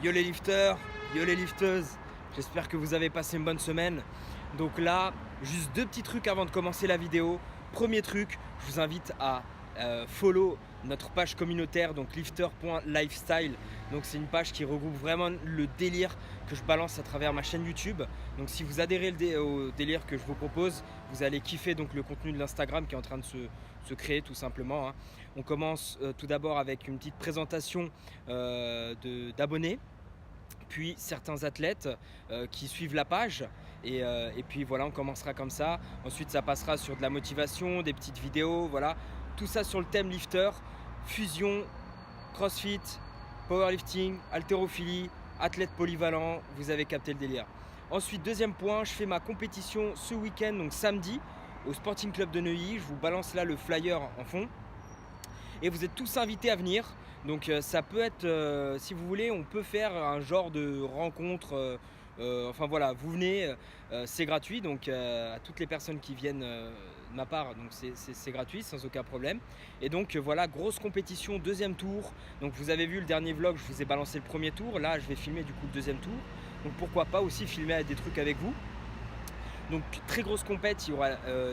Yo les lifters, yo les lifteuses, j'espère que vous avez passé une bonne semaine. Donc là, juste deux petits trucs avant de commencer la vidéo. Premier truc, je vous invite à follow notre page communautaire, donc lifter.lifestyle. Donc c'est une page qui regroupe vraiment le délire que je balance à travers ma chaîne YouTube. Donc si vous adhérez au délire que je vous propose, vous allez kiffer donc le contenu de l'Instagram qui est en train de se créer tout simplement, hein. On commence tout d'abord avec une petite présentation d'abonnés, puis certains athlètes qui suivent la page et puis voilà, on commencera comme ça. Ensuite ça passera sur de la motivation, des petites vidéos, voilà, tout ça sur le thème lifter, fusion, crossfit, powerlifting, haltérophilie, athlète polyvalent, vous avez capté le délire. Ensuite, deuxième point, je fais ma compétition ce week-end, donc samedi, au Sporting Club de Neuilly. Je vous balance là le flyer en fond et vous êtes tous invités à venir. Donc ça peut être, si vous voulez, on peut faire un genre de rencontre, enfin voilà, vous venez, c'est gratuit, donc à toutes les personnes qui viennent de ma part, donc c'est gratuit sans aucun problème. Et donc voilà, grosse compétition, deuxième tour. Donc vous avez vu le dernier vlog, je vous ai balancé le premier tour, là je vais filmer du coup le deuxième tour. Donc pourquoi pas aussi filmer des trucs avec vous. Donc très grosse compète, il y aura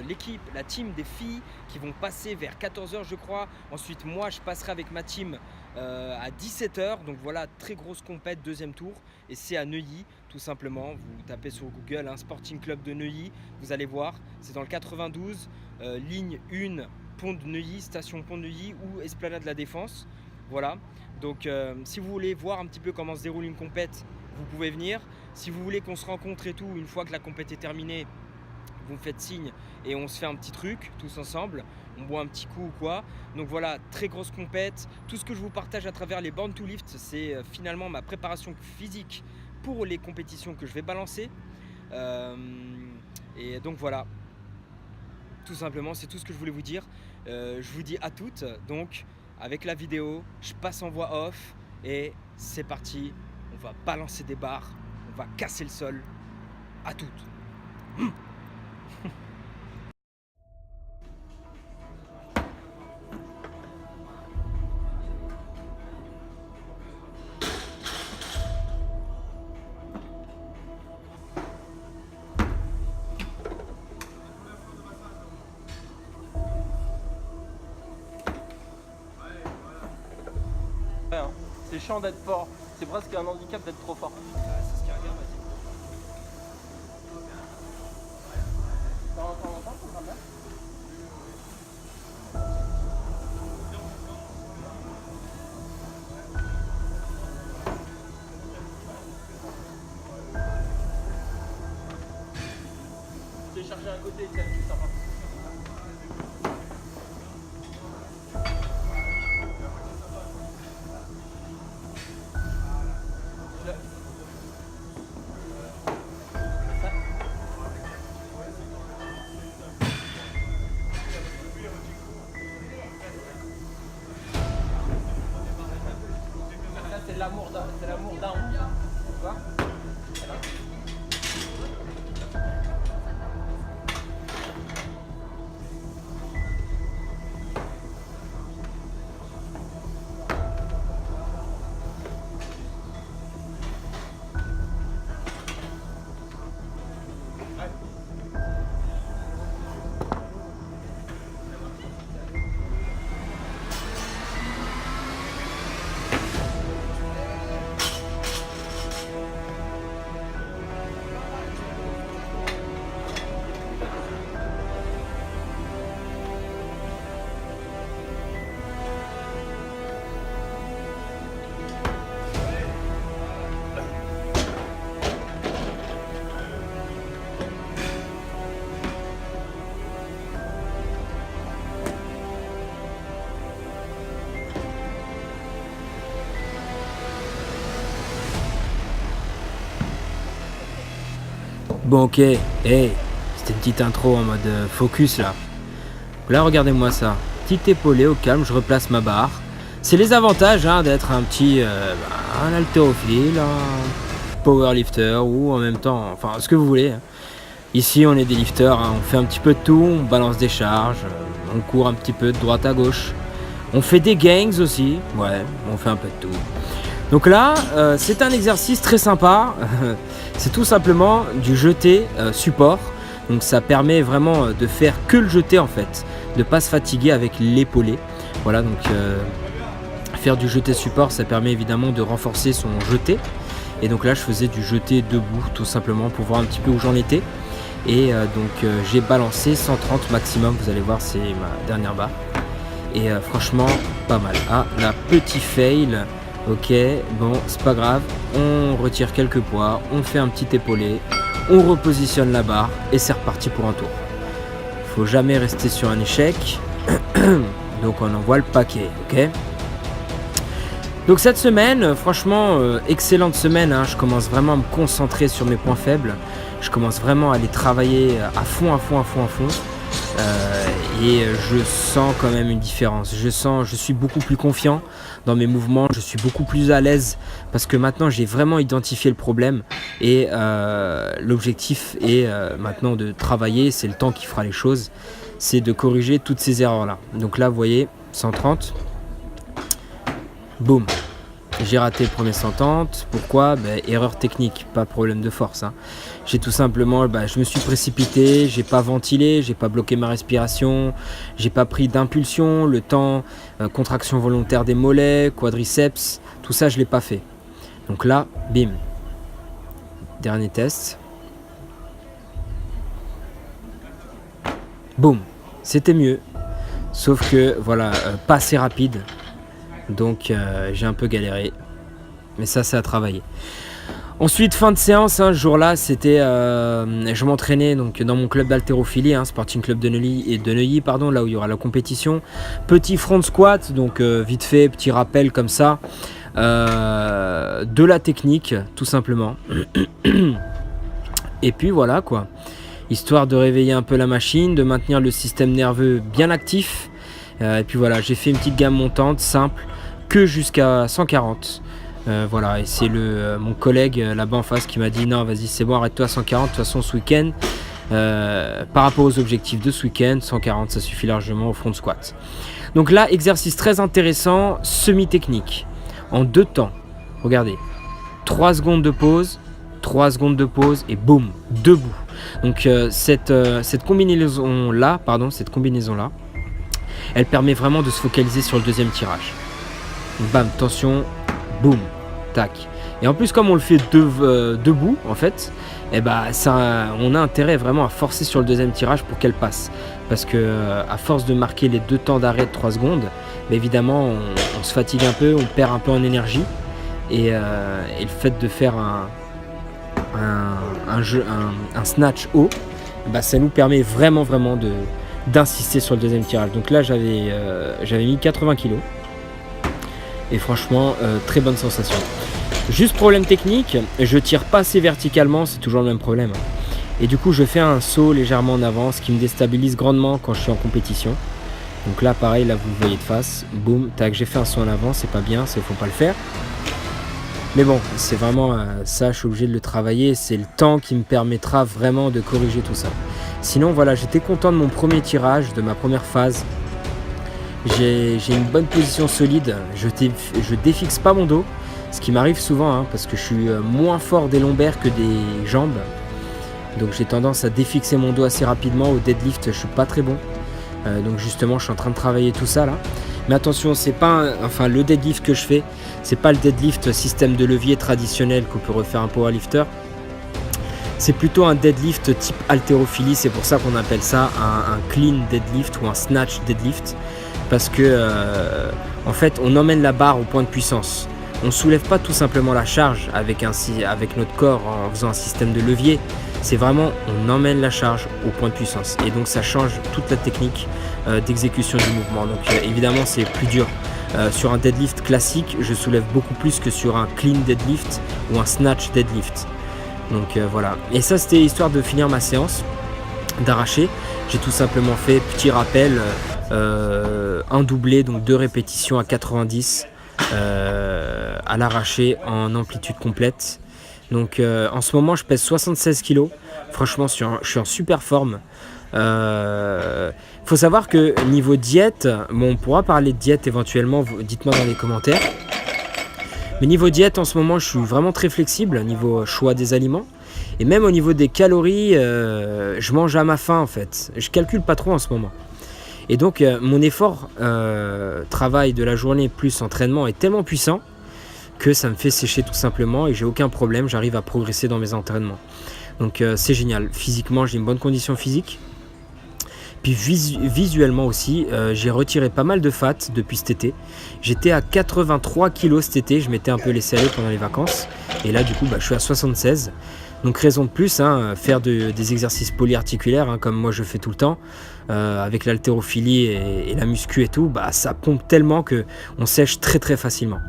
l'équipe, la team des filles qui vont passer vers 14 h je crois. Ensuite moi je passerai avec ma team à 17 h. Donc voilà, très grosse compète, deuxième tour. Et c'est à Neuilly tout simplement. Vous tapez sur Google Sporting Club de Neuilly, vous allez voir. C'est dans le 92, ligne 1, Pont de Neuilly, station Pont de Neuilly ou Esplanade de la Défense. Voilà, donc si vous voulez voir un petit peu comment se déroule une compète, vous pouvez venir. Si vous voulez qu'on se rencontre et tout, une fois que la compète est terminée, vous me faites signe et on se fait un petit truc tous ensemble, on boit un petit coup ou quoi. Donc voilà, très grosse compète. Tout ce que je vous partage à travers les Born to Lift, c'est finalement ma préparation physique pour les compétitions que je vais balancer. Et donc voilà, tout simplement, c'est tout ce que je voulais vous dire. Je vous dis à toutes, donc avec la vidéo, je passe en voix off et c'est parti. On va balancer des barres, on va casser le sol. À toutes. C'est chiant d'être fort, c'est presque un handicap d'être trop fort. C'est ce qu'il regarde, vas-y. Télécharger un côté, c'est plus sympa. C'est l'amour d'un, tu vois. Bon ok, hey, c'était une petite intro en mode focus là. Là regardez-moi ça, petit épaulé au calme, je replace ma barre. C'est les avantages d'être un petit un haltérophile, un powerlifter ou en même temps, enfin ce que vous voulez. Ici on est des lifters, on fait un petit peu de tout, on balance des charges, on court un petit peu de droite à gauche. On fait des gangs aussi, ouais, on fait un peu de tout. Donc là, c'est un exercice très sympa. C'est tout simplement du jeté support. Donc ça permet vraiment de faire que le jeté en fait, de ne pas se fatiguer avec l'épaulé. Voilà, donc faire du jeté support, ça permet évidemment de renforcer son jeté. Et donc là, je faisais du jeté debout tout simplement pour voir un petit peu où j'en étais. Et donc j'ai balancé 130 maximum, vous allez voir, c'est ma dernière barre. Et franchement, pas mal. Ah, la petite fail. Ok, bon, c'est pas grave. On retire quelques poids, on fait un petit épaulé, on repositionne la barre et c'est reparti pour un tour. Faut jamais rester sur un échec. Donc on envoie le paquet, ok. Donc cette semaine, franchement, excellente semaine. Hein. Je commence vraiment à me concentrer sur mes points faibles. Je commence vraiment à les travailler à fond. Et je sens quand même une différence. Je suis beaucoup plus confiant dans mes mouvements, je suis beaucoup plus à l'aise parce que maintenant j'ai vraiment identifié le problème et l'objectif est maintenant de travailler, c'est le temps qui fera les choses, c'est de corriger toutes ces erreurs là. Donc là vous voyez, 130, boum. J'ai raté le premier 130, pourquoi ? Erreur technique, pas problème de force. Hein. J'ai tout simplement, je me suis précipité, j'ai pas ventilé, j'ai pas bloqué ma respiration, j'ai pas pris d'impulsion, le temps, contraction volontaire des mollets, quadriceps, tout ça je l'ai pas fait. Donc là, bim. Dernier test. Boum, c'était mieux. Sauf que voilà, pas assez rapide. Donc j'ai un peu galéré, mais ça c'est à travailler. Ensuite fin de séance, hein, ce jour-là c'était, je m'entraînais donc dans mon club d'haltérophilie, hein, Sporting Club de Neuilly, pardon, là où il y aura la compétition. Petit front squat, donc vite fait, petit rappel comme ça, de la technique tout simplement. Et puis voilà quoi, histoire de réveiller un peu la machine, de maintenir le système nerveux bien actif. Et puis voilà, j'ai fait une petite gamme montante simple que jusqu'à 140. Voilà, et c'est mon collègue là-bas en face qui m'a dit non, vas-y, c'est bon, arrête-toi à 140. De toute façon, ce week-end, par rapport aux objectifs de ce week-end, 140, ça suffit largement au front squat. Donc là, exercice très intéressant, semi-technique, en 2 temps. Regardez, 3 secondes de pause, 3 secondes de pause et boum, debout. Donc cette combinaison-là, elle permet vraiment de se focaliser sur le deuxième tirage. Bam, tension, boum, tac. Et en plus, comme on le fait debout, en fait, on a intérêt vraiment à forcer sur le deuxième tirage pour qu'elle passe. Parce que à force de marquer les 2 temps d'arrêt de 3 secondes, évidemment, on se fatigue un peu, on perd un peu en énergie. Et le fait de faire un snatch haut, ça nous permet vraiment d'insister sur le deuxième tirage. Donc là j'avais mis 80 kg et franchement très bonne sensation. Juste problème technique, je tire pas assez verticalement, c'est toujours le même problème. Et du coup je fais un saut légèrement en avant, ce qui me déstabilise grandement quand je suis en compétition. Donc là pareil, là vous le voyez de face, boum, tac, j'ai fait un saut en avant, c'est pas bien, faut pas le faire. Mais bon, c'est vraiment ça, je suis obligé de le travailler, c'est le temps qui me permettra vraiment de corriger tout ça. Sinon voilà, j'étais content de mon premier tirage, de ma première phase. J'ai une bonne position solide, je défixe pas mon dos, ce qui m'arrive souvent, hein, parce que je suis moins fort des lombaires que des jambes. Donc j'ai tendance à défixer mon dos assez rapidement. Au deadlift, je suis pas très bon. Donc justement, je suis en train de travailler tout ça là. Mais attention, c'est pas le deadlift que je fais, c'est pas le deadlift système de levier traditionnel qu'on peut refaire un powerlifter. C'est plutôt un deadlift type haltérophilie, c'est pour ça qu'on appelle ça un clean deadlift ou un snatch deadlift. Parce que en fait, on emmène la barre au point de puissance. On soulève pas tout simplement la charge avec notre corps en faisant un système de levier. C'est vraiment, on emmène la charge au point de puissance. Et donc ça change toute la technique d'exécution du mouvement. Donc évidemment c'est plus dur. Sur un deadlift classique, je soulève beaucoup plus que sur un clean deadlift ou un snatch deadlift. Donc voilà. Et ça c'était histoire de finir ma séance, d'arracher. J'ai tout simplement fait, petit rappel, un doublé, donc 2 répétitions à 90 à l'arraché en amplitude complète. Donc en ce moment je pèse 76 kg. Franchement je suis en super forme. Faut savoir que niveau diète, on pourra parler de diète éventuellement, dites-moi dans les commentaires. Mais niveau diète, en ce moment, je suis vraiment très flexible, niveau choix des aliments. Et même au niveau des calories, je mange à ma faim en fait. Je calcule pas trop en ce moment. Et donc mon effort travail de la journée plus entraînement est tellement puissant que ça me fait sécher tout simplement et j'ai aucun problème, j'arrive à progresser dans mes entraînements. Donc c'est génial. Physiquement, j'ai une bonne condition physique. Puis visuellement aussi, j'ai retiré pas mal de fat depuis cet été. J'étais à 83 kg cet été, je m'étais un peu laissé aller pendant les vacances. Et là du coup, je suis à 76. Donc raison de plus, faire des exercices polyarticulaires, comme moi je fais tout le temps, avec l'haltérophilie et la muscu et tout, ça pompe tellement qu'on sèche très très facilement.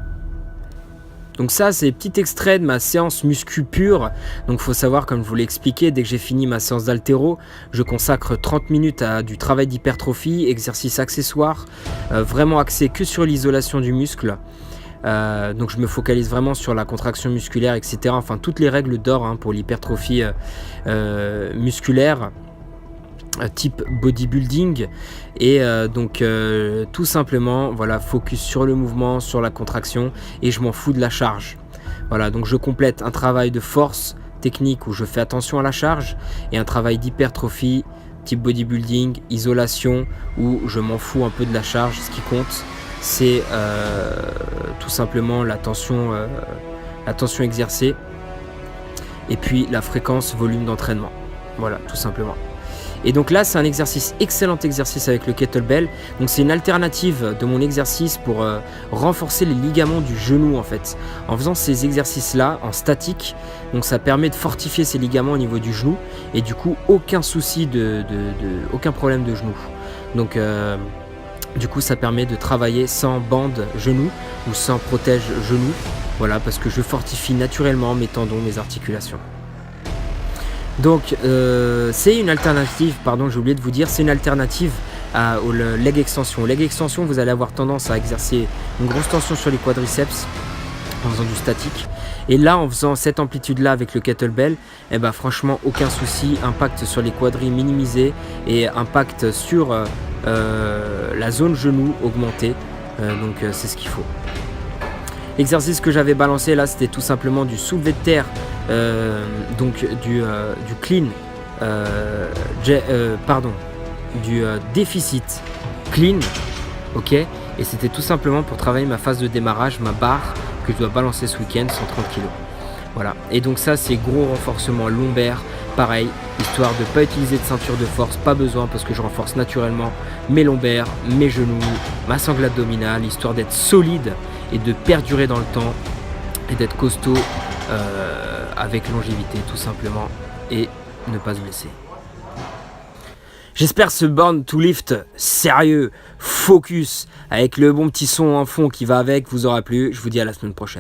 Donc ça, c'est petit extrait de ma séance muscu pure. Donc il faut savoir, comme je vous l'ai expliqué, dès que j'ai fini ma séance d'haltéro, je consacre 30 minutes à du travail d'hypertrophie, exercices accessoires, vraiment axé que sur l'isolation du muscle. Donc je me focalise vraiment sur la contraction musculaire, etc. Enfin toutes les règles d'or pour l'hypertrophie musculaire type bodybuilding et donc tout simplement voilà, focus sur le mouvement, sur la contraction et je m'en fous de la charge. Voilà, donc je complète un travail de force technique où je fais attention à la charge et un travail d'hypertrophie type bodybuilding, isolation où je m'en fous un peu de la charge. Ce qui compte, c'est tout simplement la tension exercée et puis la fréquence volume d'entraînement. Voilà, tout simplement. Et donc là, c'est un excellent exercice avec le kettlebell. Donc c'est une alternative de mon exercice pour renforcer les ligaments du genou en fait. En faisant ces exercices-là en statique, donc ça permet de fortifier ces ligaments au niveau du genou et du coup aucun souci aucun problème de genou. Donc du coup ça permet de travailler sans bande genou ou sans protège genou. Voilà, parce que je fortifie naturellement mes tendons, mes articulations. Donc c'est une alternative, pardon j'ai oublié de vous dire, c'est une alternative au leg extension. Leg extension, vous allez avoir tendance à exercer une grosse tension sur les quadriceps en faisant du statique. Et là, en faisant cette amplitude-là avec le kettlebell, franchement, aucun souci, impact sur les quadris minimisé et impact sur la zone genou augmenté. Donc c'est ce qu'il faut. L'exercice que j'avais balancé là, c'était tout simplement du soulevé de terre, donc du clean, du déficit clean, ok. Et c'était tout simplement pour travailler ma phase de démarrage, ma barre que je dois balancer ce week-end, 130 kg. Voilà. Et donc ça, c'est gros renforcement lombaire, pareil, histoire de ne pas utiliser de ceinture de force, pas besoin parce que je renforce naturellement mes lombaires, mes genoux, ma sangle abdominale, histoire d'être solide et de perdurer dans le temps et d'être costaud avec longévité tout simplement et ne pas se blesser. J'espère ce Born to Lift sérieux, focus, avec le bon petit son en fond qui va avec vous aura plu. Je vous dis à la semaine prochaine.